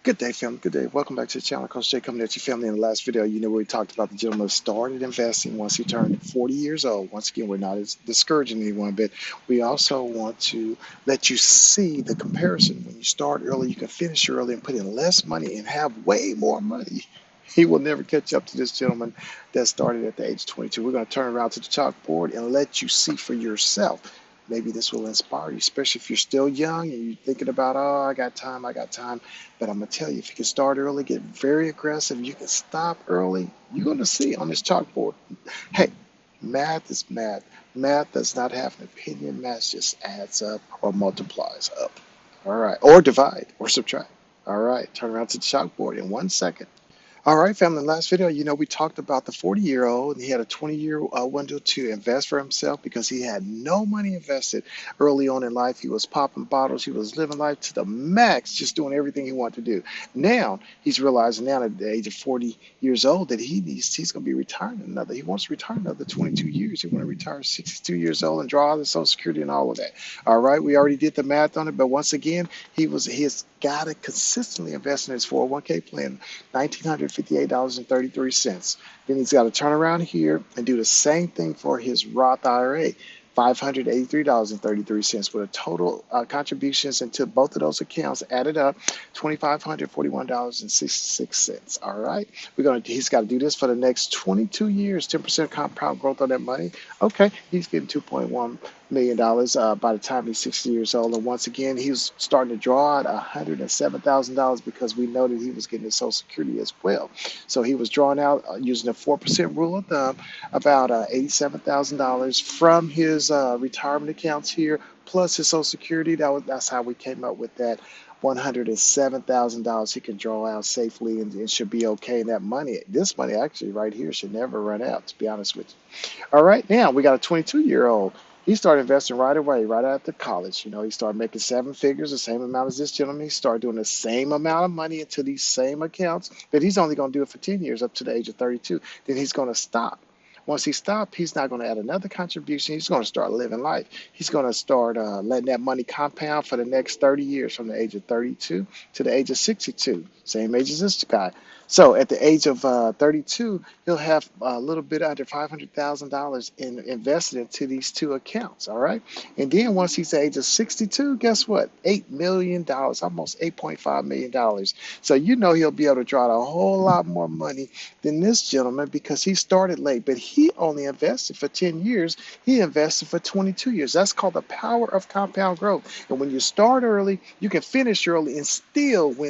Good day, family. Good day. Welcome back to the channel. Coach Jay coming at you, family. In the last video, we talked about the gentleman who started investing once he turned 40 years old. Once again, we're not as discouraging anyone, but we also want to let you see the comparison. When you start early, you can finish early and put in less money and have way more money. He will never catch up to this gentleman that started at the age of 22. We're going to turn around to the chalkboard and let you see for yourself. Maybe this will inspire you, especially if you're still young and you're thinking about, oh, I got time. But I'm going to tell you, if you can start early, get very aggressive, you can stop early, you're going to see on this chalkboard. Hey, math is math. Math does not have an opinion. Math just adds up or multiplies up. All right. Or divide or subtract. All right. Turn around to the chalkboard in 1 second. All right, family. In the last video, we talked about the 40-year-old, and he had a 20-year window to invest for himself because he had no money invested early on in life. He was popping bottles. He was living life to the max, just doing everything he wanted to do. Now, he's realizing now at the age of 40 years old that he's going to be retiring he wants to retire another 22 years. He wants to retire 62 years old and draw out the Social Security and all of that. All right, we already did the math on it, but once again, he has got to consistently invest in his 401k plan. $1,958.33. Then he's got to turn around here and do the same thing for his Roth IRA. $583.33 with a total contributions into both of those accounts added up $2,541.66. All right, he's got to do this for the next 22 years, 10% compound growth on that money. Okay, he's getting $2.1 million by the time he's 60 years old. And once again, he was starting to draw out $107,000 because we know that he was getting his Social Security as well. So he was drawing out using a 4% rule of thumb about $87,000 from his retirement accounts here, plus his Social Security. That's how we came up with that $107,000 he can draw out safely, and it should be okay. And this money actually right here should never run out, to be honest with you. All right, now we got a 22-year-old. He started investing right away, right after college. He started making seven figures, the same amount as this gentleman. He started doing the same amount of money into these same accounts, but he's only going to do it for 10 years up to the age of 32. Then he's going to stop. Once he stops, he's not going to add another contribution. He's going to start living life. He's going to start letting that money compound for the next 30 years from the age of 32 to the age of 62, same age as this guy. So at the age of 32, he'll have a little bit under $500,000 invested into these two accounts. All right. And then once he's the age of 62, guess what? $8 million, almost $8.5 million. So he'll be able to draw out a whole lot more money than this gentleman because he started late, but he only invested for 10 years. He invested for 22 years. That's called the power of compound growth. And when you start early, you can finish early and still win.